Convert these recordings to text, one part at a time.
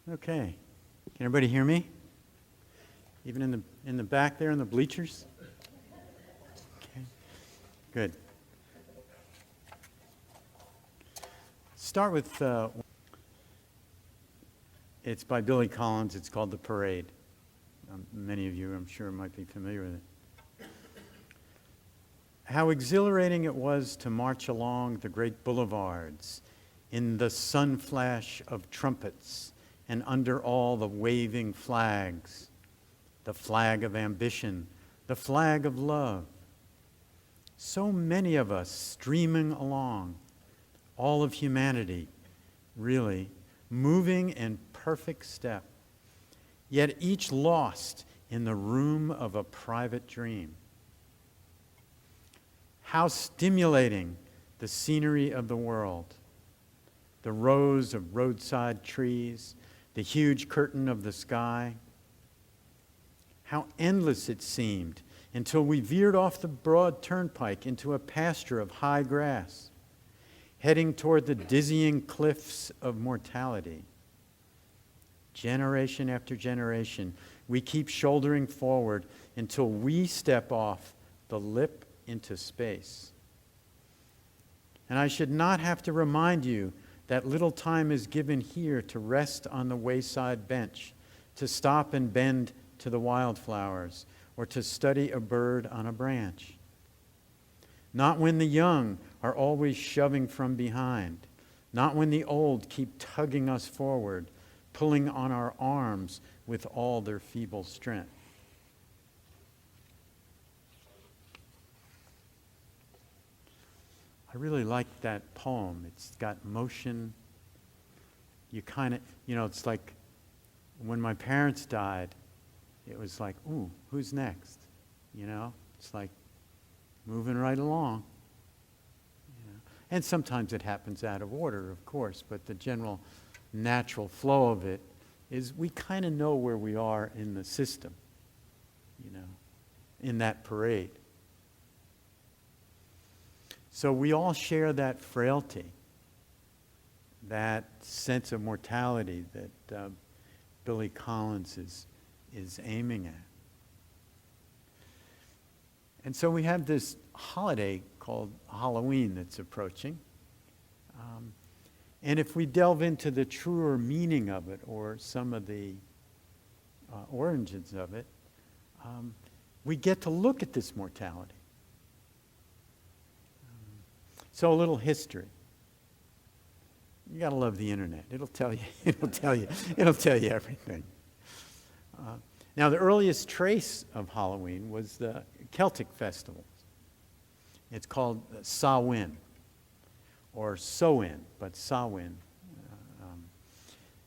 Okay. Can everybody hear me? Even in the back there in the bleachers? Okay. Good. Start with it's by Billy Collins. It's called The Parade. Many of you, I'm sure, might be familiar with it. How exhilarating it was to march along the great boulevards in the sun flash of trumpets and under all the waving flags, the flag of ambition, the flag of love. So many of us streaming along, all of humanity, really, moving in perfect step, yet each lost in the room of a private dream. How stimulating the scenery of the world, the rows of roadside trees, the huge curtain of the sky. How endless it seemed until we veered off the broad turnpike into a pasture of high grass, heading toward the dizzying cliffs of mortality. Generation after generation, we keep shouldering forward until we step off the lip into space. And I should not have to remind you that little time is given here to rest on the wayside bench, to stop and bend to the wildflowers, or to study a bird on a branch. Not when the young are always shoving from behind, not when the old keep tugging us forward, pulling on our arms with all their feeble strength. I really like that poem. It's got motion. You kind of, it's like when my parents died, it was like, ooh, who's next? It's like moving right along. And sometimes it happens out of order, of course, but the general natural flow of it is we kind of know where we are in the system, in that parade. So we all share that frailty, that sense of mortality that Billy Collins is aiming at. And so we have this holiday called Halloween that's approaching. And if we delve into the truer meaning of it or some of the origins of it, we get to look at this mortality. So a little history. You got to love the internet. It'll tell you everything. Now, the earliest trace of Halloween was the Celtic festival. It's called Samhain, or Samhain, but Samhain.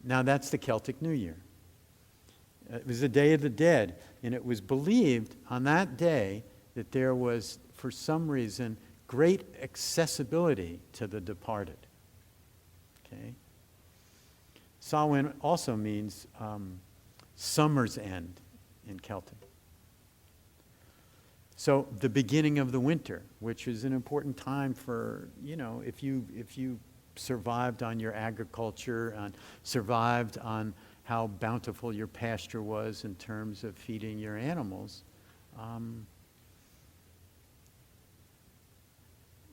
Now, that's the Celtic New Year. It was the Day of the Dead, and it was believed on that day that there was, for some reason, great accessibility to the departed. Okay? Samhain also means summer's end in Celtic. So the beginning of the winter, which is an important time for, if you survived on your agriculture and survived on how bountiful your pasture was in terms of feeding your animals,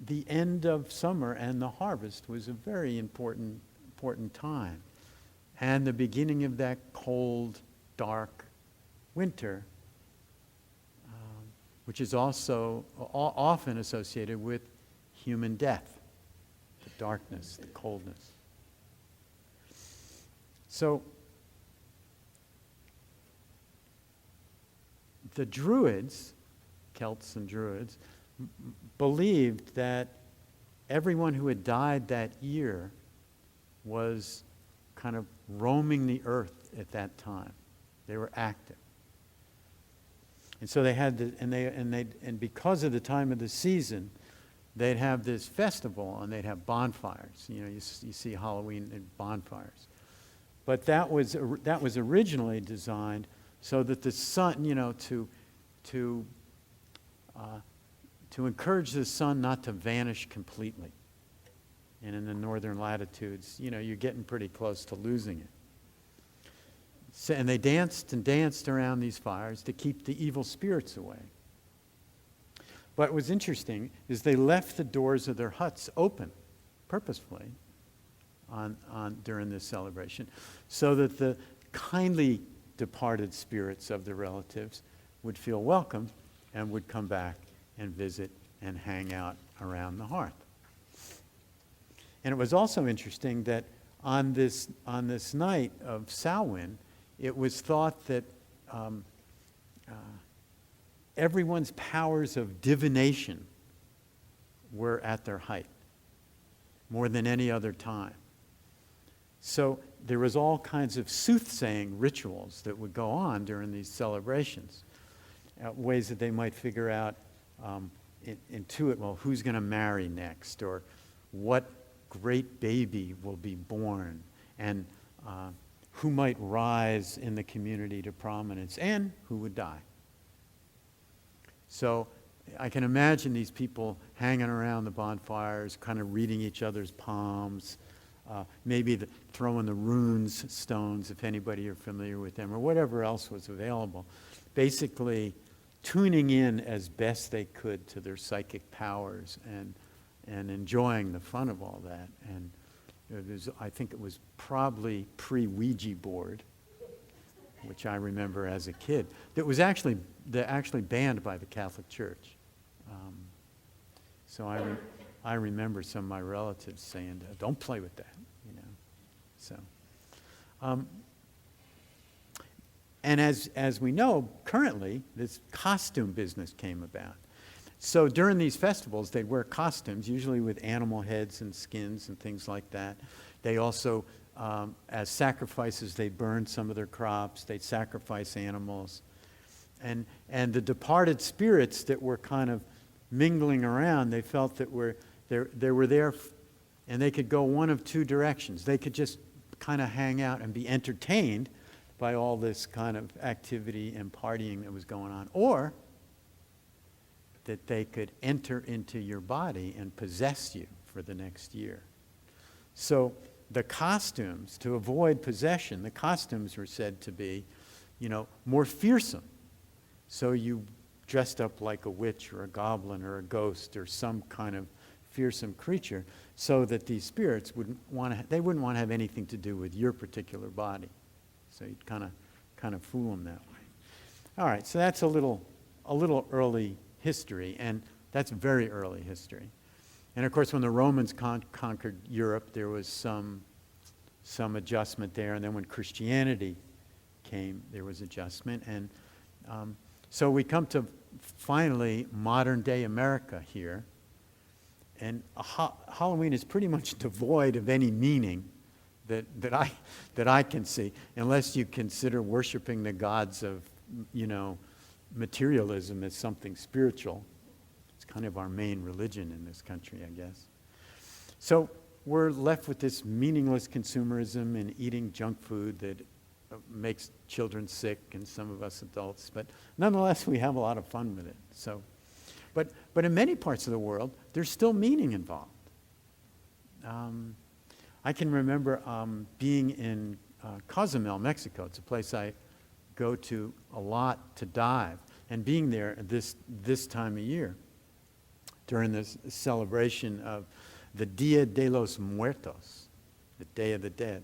the end of summer and the harvest was a very important time. And the beginning of that cold, dark winter, which is also often associated with human death, the darkness, the coldness. So the Druids, Celts and Druids, believed that everyone who had died that year was kind of roaming the earth at that time. They were active. And so they had and because of the time of the season, they'd have this festival and they'd have bonfires. You see Halloween and bonfires. But that was originally designed so that the sun, to encourage the sun not to vanish completely. And in the northern latitudes, you're getting pretty close to losing it. So, and they danced and danced around these fires to keep the evil spirits away. What was interesting is they left the doors of their huts open purposefully during this celebration so that the kindly departed spirits of the relatives would feel welcome and would come back and visit and hang out around the hearth. And it was also interesting that on this night of Samhain, it was thought that everyone's powers of divination were at their height, more than any other time. So there was all kinds of soothsaying rituals that would go on during these celebrations, ways that they might figure out, intuit, well, who's going to marry next, or what great baby will be born, and who might rise in the community to prominence, and who would die. So I can imagine these people hanging around the bonfires, kind of reading each other's palms, maybe throwing the runes stones, if anybody are familiar with them, or whatever else was available. Basically, tuning in as best they could to their psychic powers and enjoying the fun of all that. And I think it was probably pre-Ouija board, which I remember as a kid, that was actually banned by the Catholic Church. So I remember some of my relatives saying, "Don't play with that," you know. So, and as we know, currently this costume business came about. So during these festivals, they'd wear costumes, usually with animal heads and skins and things like that. They also, as sacrifices, they burned some of their crops. They'd sacrifice animals. And the departed spirits that were kind of mingling around, they felt that they were there, and they could go one of two directions. They could just kind of hang out and be entertained by all this kind of activity and partying that was going on, or that they could enter into your body and possess you for the next year. So the costumes, to avoid possession, the costumes were said to be, more fearsome. So you dressed up like a witch or a goblin or a ghost or some kind of fearsome creature, so that these spirits wouldn't want to have anything to do with your particular body. So you'd kind of fool them that way. All right, so that's a little early history, and that's very early history. And of course, when the Romans conquered Europe, there was some adjustment there, and then when Christianity came, there was adjustment. And so we come to finally modern-day America here, and Halloween is pretty much devoid of any meaning that I can see, unless you consider worshiping the gods of, materialism as something spiritual. It's kind of our main religion in this country, I guess. So we're left with this meaningless consumerism and eating junk food that makes children sick and some of us adults, but nonetheless we have a lot of fun with it. So, but in many parts of the world, there's still meaning involved. I can remember being in Cozumel, Mexico. It's a place I go to a lot to dive, and being there this time of year during this celebration of the Dia de los Muertos, the Day of the Dead.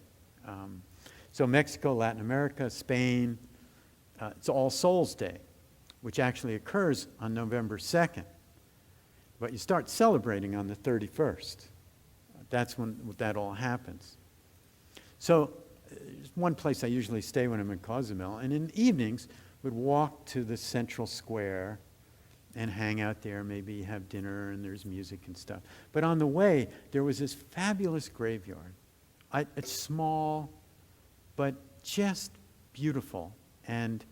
So Mexico, Latin America, Spain, it's All Souls Day, which actually occurs on November 2nd. But you start celebrating on the 31st. That's when that all happens. So there's one place I usually stay when I'm in Cozumel, and in the evenings would walk to the central square and hang out there, maybe have dinner, and there's music and stuff. But on the way, there was this fabulous graveyard. It's small, but just beautiful. And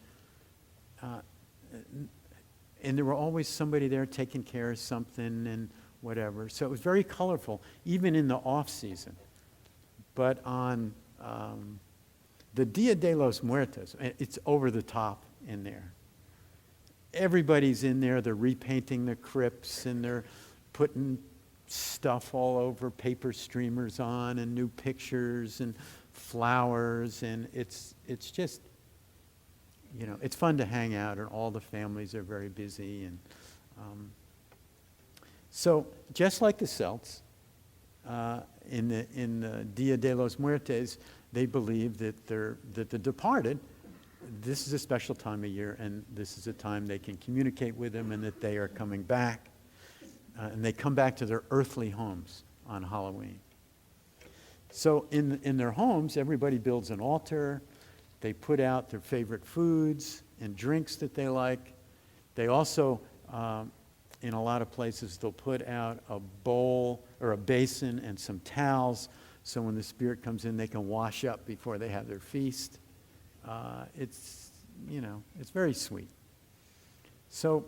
there were always somebody there taking care of something and whatever. So it was very colorful, even in the off-season. But on the Dia de los Muertos, it's over the top in there. Everybody's in there. They're repainting the crypts, and they're putting stuff all over, paper streamers on, and new pictures and flowers, and it's just it's fun to hang out, and all the families are very busy. And so just like the Celts, in the Dia de los Muertos, they believe that the departed, this is a special time of year, and this is a time they can communicate with them, and that they are coming back, and they come back to their earthly homes on Halloween. So in their homes, everybody builds an altar. They put out their favorite foods and drinks that they like. They also, in a lot of places, they'll put out a bowl or a basin and some towels, so when the spirit comes in, they can wash up before they have their feast. It's very sweet. So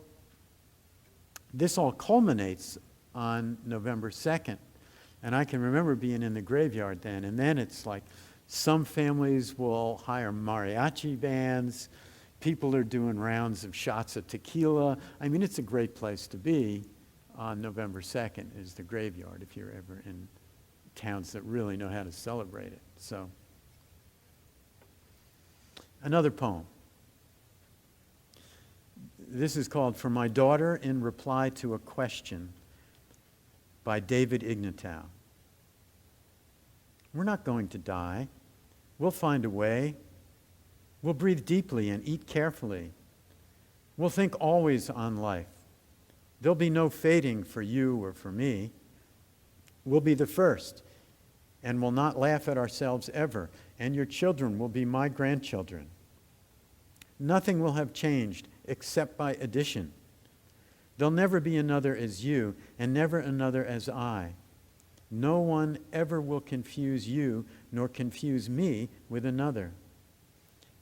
this all culminates on November 2nd. And I can remember being in the graveyard then. And then it's like some families will hire mariachi bands. People are doing rounds of shots of tequila. I mean, it's a great place to be on November 2nd, is the graveyard, if you're ever in towns that really know how to celebrate it. So, another poem. This is called For My Daughter in Reply to a Question by David Ignatow. We're not going to die. We'll find a way. We'll breathe deeply and eat carefully. We'll think always on life. There'll be no fading for you or for me. We'll be the first, and we'll not laugh at ourselves ever, and your children will be my grandchildren. Nothing will have changed except by addition. There'll never be another as you, and never another as I. No one ever will confuse you, nor confuse me with another.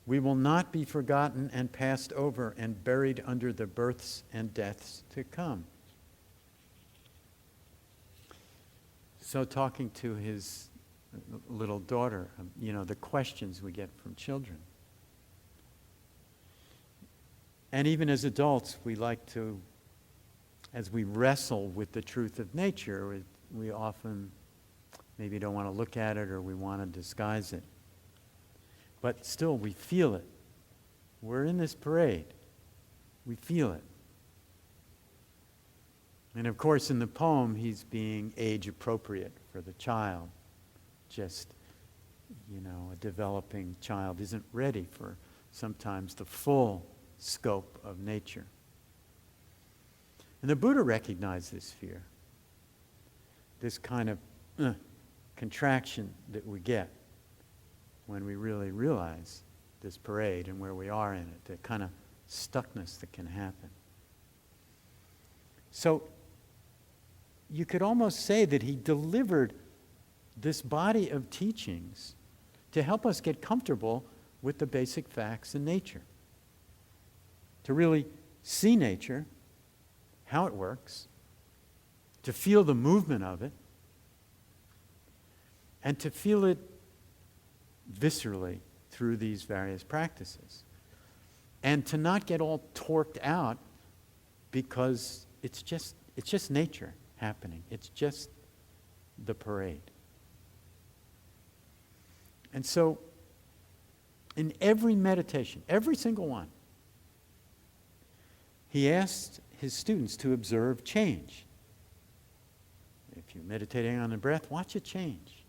We will not be forgotten and passed over and buried under the births and deaths to come. So talking to his little daughter, the questions we get from children. And even as adults, we like to, as we wrestle with the truth of nature, we often maybe don't want to look at it, or we want to disguise it. But still, we feel it. We're in this parade. We feel it. And of course, in the poem, he's being age appropriate for the child. Just, a developing child isn't ready for sometimes the full scope of nature. And the Buddha recognized this fear, this kind of contraction that we get when we really realize this parade and where we are in it, the kind of stuckness that can happen. So you could almost say that he delivered this body of teachings to help us get comfortable with the basic facts in nature, to really see nature, how it works, to feel the movement of it, and to feel it viscerally through these various practices. And to not get all torqued out because it's just nature happening. It's just the parade. And so, in every meditation, every single one, he asked his students to observe change. If you're meditating on the breath, watch it change.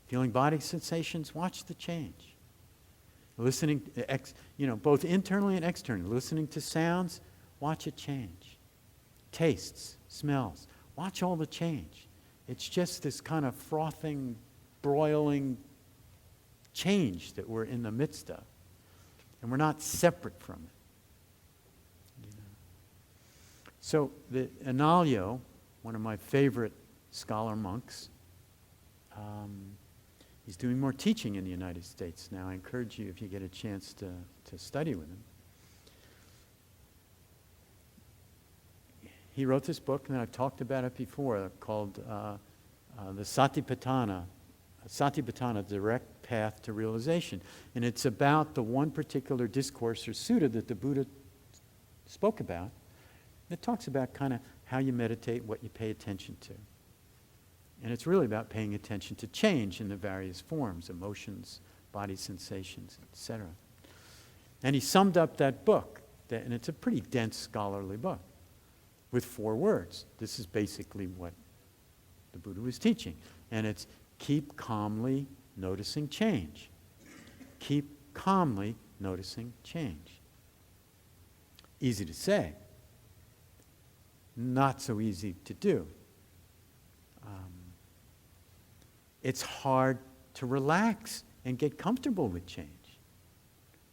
Feeling body sensations, watch the change. Listening, both internally and externally, listening to sounds, watch it change. Tastes, smells, watch all the change. It's just this kind of frothing, broiling change that we're in the midst of. And we're not separate from it. So the Analio, one of my favorite scholar monks, he's doing more teaching in the United States now. I encourage you, if you get a chance, to study with him. He wrote this book, and I've talked about it before, called the Satipatthana, Direct Path to Realization. And it's about the one particular discourse or sutta that the Buddha spoke about. It talks about kind of how you meditate, what you pay attention to. And it's really about paying attention to change in the various forms, emotions, body sensations, etc. And he summed up that book, and it's a pretty dense scholarly book, with 4 words. This is basically what the Buddha was teaching. And it's keep calmly noticing change. Keep calmly noticing change. Easy to say, not so easy to do. It's hard to relax and get comfortable with change.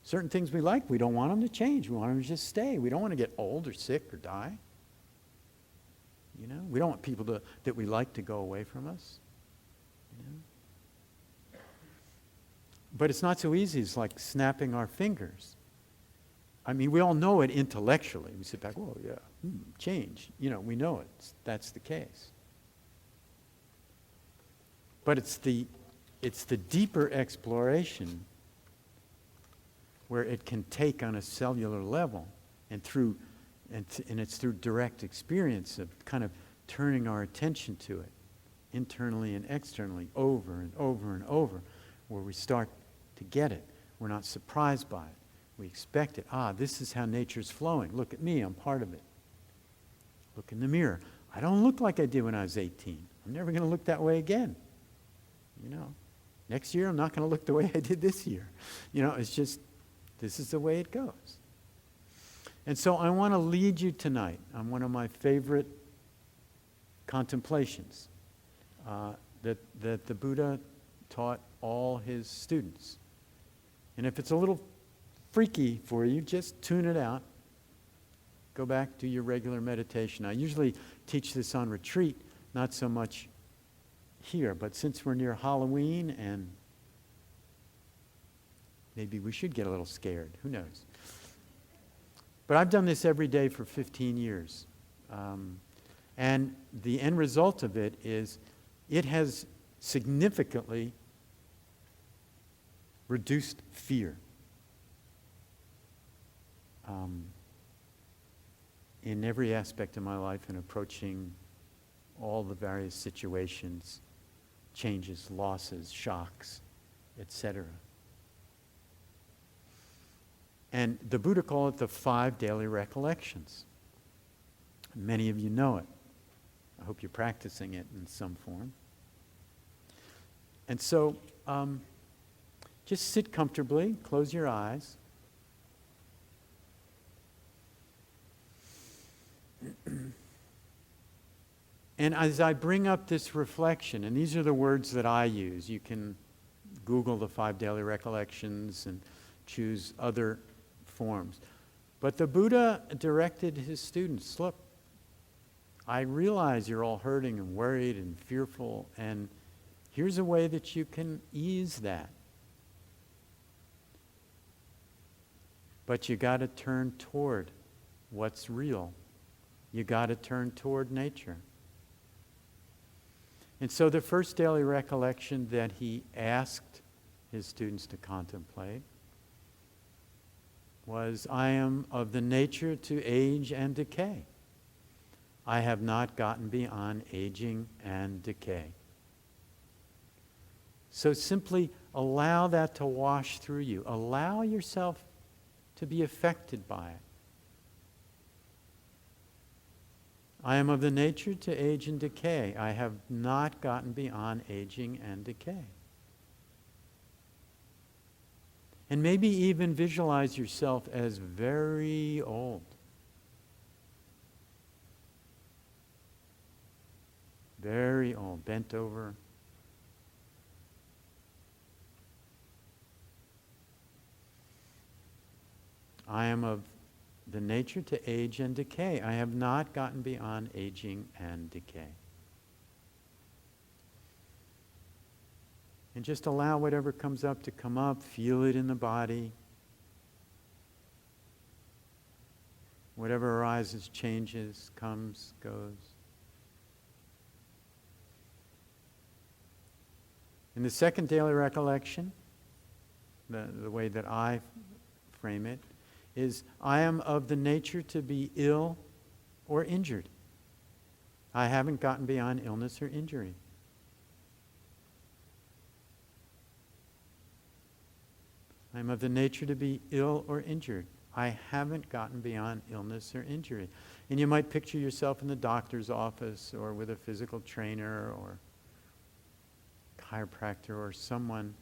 Certain things we like, we don't want them to change. We want them to just stay. We don't want to get old or sick or die. You know, we don't want people that we like to go away from us. You know? But it's not so easy. It's like snapping our fingers. I mean, we all know it intellectually. We sit back, oh, yeah, change. You know, we know it. That's the case. But it's the deeper exploration where it can take on a cellular level and it's through direct experience of kind of turning our attention to it, internally and externally, over and over and over, where we start to get it. We're not surprised by it. We expect it. This is how nature's flowing. Look at me, I'm part of it. Look in the mirror. I don't look like I did when I was 18. I'm never going to look that way again. You know, next year I'm not going to look the way I did this year. You know, it's just, this is the way it goes. And so I want to lead you tonight on one of my favorite contemplations that the Buddha taught all his students. And if it's a little freaky for you, just tune it out. Go back to your regular meditation. I usually teach this on retreat, not so much here, but since we're near Halloween and maybe we should get a little scared, who knows. But I've done this every day for 15 years. And the end result of it is it has significantly reduced fear. In every aspect of my life in approaching all the various situations, changes, losses, shocks, etc. And the Buddha called it the 5 daily recollections. Many of you know it. I hope you're practicing it in some form. And so, just sit comfortably, close your eyes. And as I bring up this reflection, and these are the words that I use, you can Google the 5 daily recollections and choose other forms. But the Buddha directed his students, look, I realize you're all hurting and worried and fearful, and here's a way that you can ease that. But you got to turn toward what's real. You got to turn toward nature. And so the first daily recollection that he asked his students to contemplate was, I am of the nature to age and decay. I have not gotten beyond aging and decay. So simply allow that to wash through you. Allow yourself to be affected by it. I am of the nature to age and decay. I have not gotten beyond aging and decay. And maybe even visualize yourself as very old. Very old, bent over. I am of the nature to age and decay. I have not gotten beyond aging and decay. And just allow whatever comes up to come up. Feel it in the body. Whatever arises, changes, comes, goes. In the second daily recollection, the way that I frame it, is I am of the nature to be ill or injured. I haven't gotten beyond illness or injury. I'm of the nature to be ill or injured. I haven't gotten beyond illness or injury. And you might picture yourself in the doctor's office or with a physical trainer or chiropractor or someone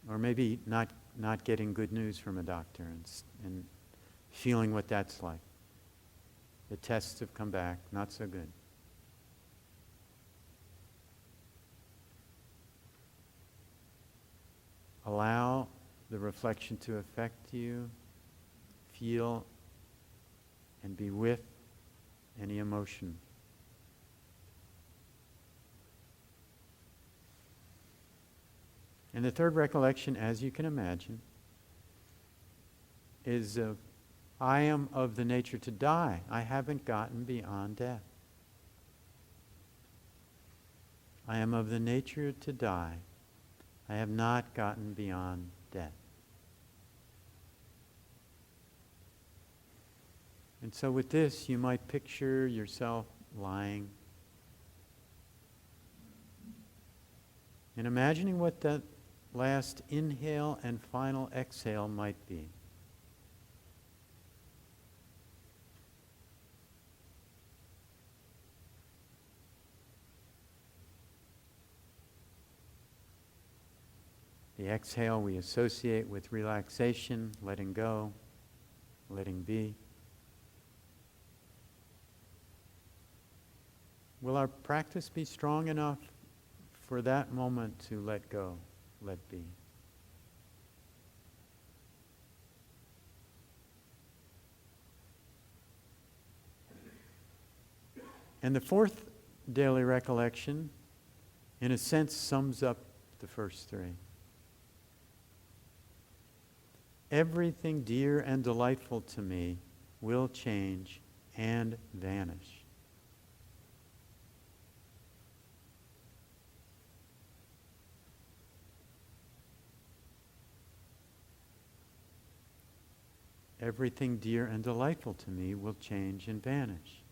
or maybe not getting good news from a doctor and feeling what that's like. The tests have come back, not so good. Allow the reflection to affect you, feel and be with any emotion. And the third recollection, as you can imagine, is I am of the nature to die. I haven't gotten beyond death. I am of the nature to die. I have not gotten beyond death. And so with this, you might picture yourself lying and imagining what that last inhale and final exhale might be. The exhale we associate with relaxation, letting go, letting be. Will our practice be strong enough for that moment to let go, let be? And the fourth daily recollection, in a sense, sums up the first three. Everything dear and delightful to me will change and vanish. Everything dear and delightful to me will change and vanish.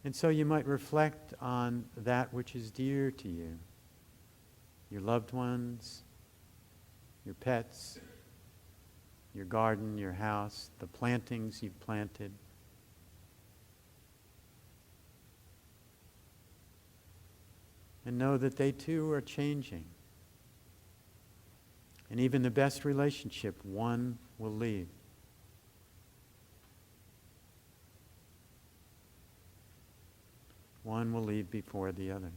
And so you might reflect on that which is dear to you, your loved ones, your pets, your garden, your house, the plantings you've planted. And know that they too are changing. And even the best relationship, one will leave. One will leave before the other.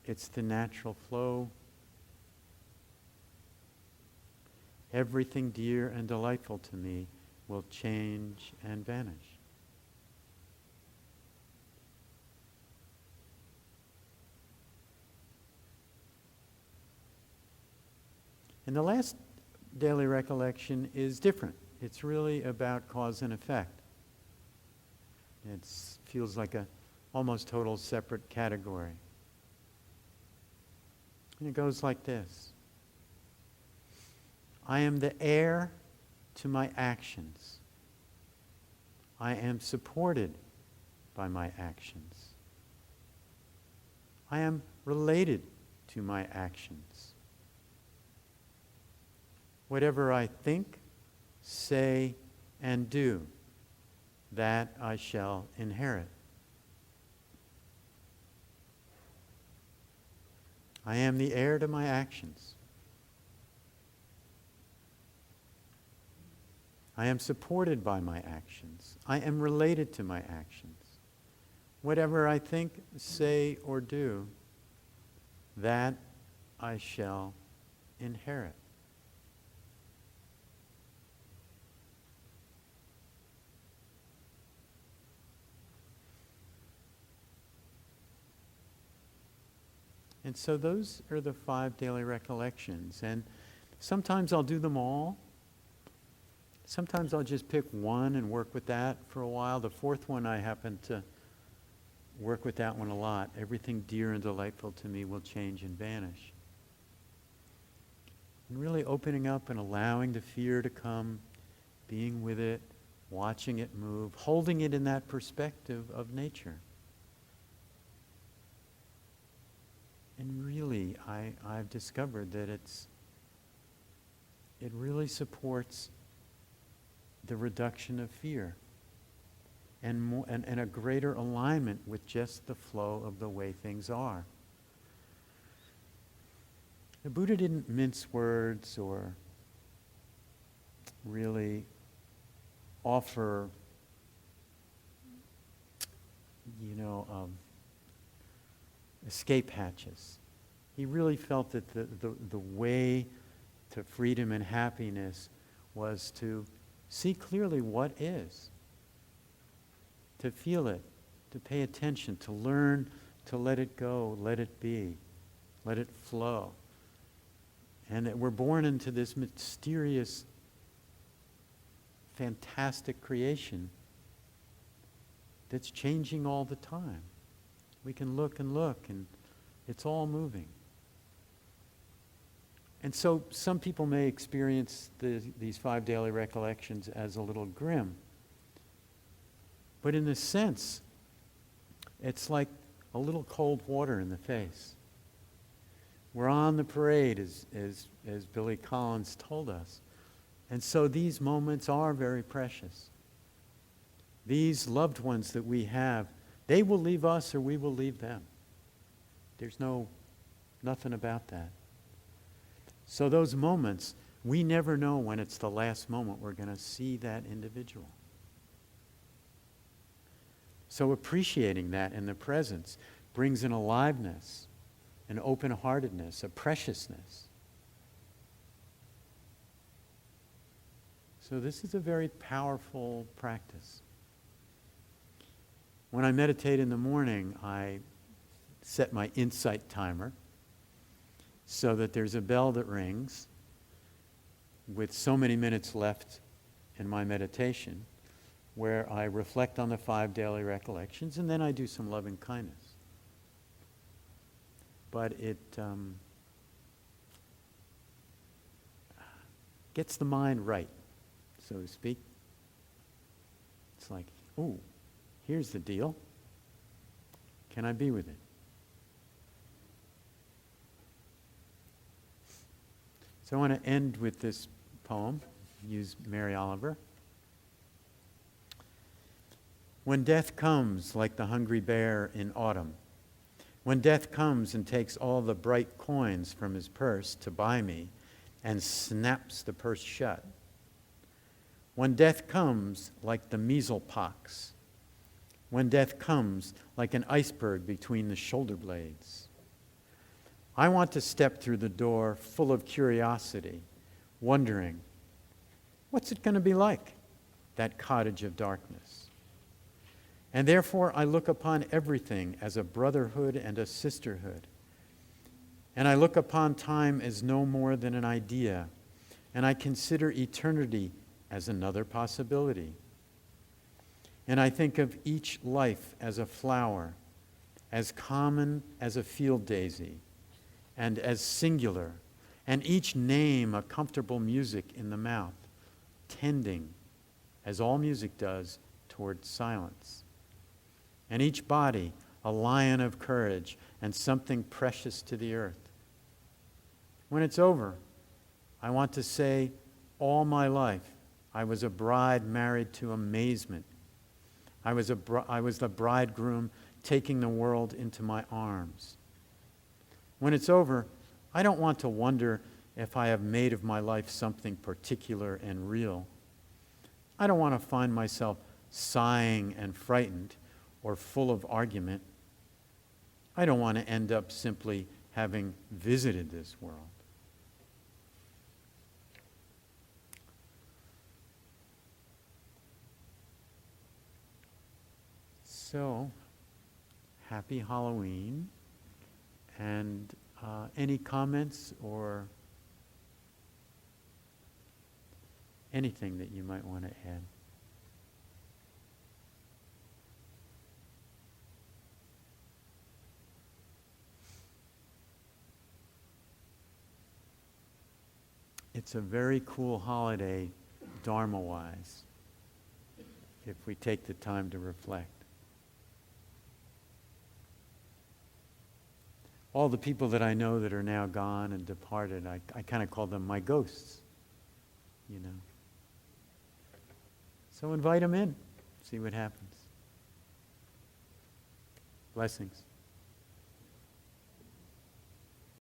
It's the natural flow. Everything dear and delightful to me will change and vanish. And the last daily recollection is different. It's really about cause and effect. It feels like a almost total separate category. And it goes like this. I am the heir to my actions. I am supported by my actions. I am related to my actions. Whatever I think, say, and do, that I shall inherit. I am the heir to my actions. I am supported by my actions. I am related to my actions. Whatever I think, say, or do, that I shall inherit. And so those are the 5 daily recollections. And sometimes I'll do them all. Sometimes I'll just pick one and work with that for a while. The fourth one, I happen to work with that one a lot. Everything dear and delightful to me will change and vanish. And really opening up and allowing the fear to come, being with it, watching it move, holding it in that perspective of nature. And really, I've discovered that it really supports the reduction of fear and a greater alignment with just the flow of the way things are. The Buddha didn't mince words or really offer, escape hatches. He really felt that the way to freedom and happiness was to see clearly what is, to feel it, to pay attention, to learn to let it go, let it be, let it flow. And that we're born into this mysterious, fantastic creation that's changing all the time. We can look and look, and it's all moving. And so some people may experience these 5 daily recollections as a little grim. But in a sense, it's like a little cold water in the face. We're on the parade, as Billy Collins told us. And so these moments are very precious. These loved ones that we have, they will leave us or we will leave them. There's nothing about that. So those moments, we never know when it's the last moment we're going to see that individual. So appreciating that in the presence brings an aliveness, an open-heartedness, a preciousness. So this is a very powerful practice. When I meditate in the morning, I set my insight timer so that there's a bell that rings with so many minutes left in my meditation where I reflect on the 5 daily recollections, and then I do some loving kindness. But it gets the mind right, so to speak. It's like, ooh, here's the deal. Can I be with it? So I want to end with this poem, use Mary Oliver. When death comes like the hungry bear in autumn, when death comes and takes all the bright coins from his purse to buy me and snaps the purse shut, when death comes like the measle pox, when death comes like an iceberg between the shoulder blades, I want to step through the door full of curiosity, wondering, what's it going to be like, that cottage of darkness? And therefore I look upon everything as a brotherhood and a sisterhood. And I look upon time as no more than an idea, and I consider eternity as another possibility. And I think of each life as a flower, as common as a field daisy, and as singular, and each name a comfortable music in the mouth, tending, as all music does, toward silence. And each body a lion of courage and something precious to the earth. When it's over, I want to say, all my life, I was a bride married to amazement. I was the bridegroom taking the world into my arms. When it's over, I don't want to wonder if I have made of my life something particular and real. I don't want to find myself sighing and frightened or full of argument. I don't want to end up simply having visited this world. So, happy Halloween. And any comments or anything that you might want to add? It's a very cool holiday, Dharma-wise, if we take the time to reflect. All the people that I know that are now gone and departed, I kind of call them my ghosts, you know. So invite them in, see what happens. Blessings.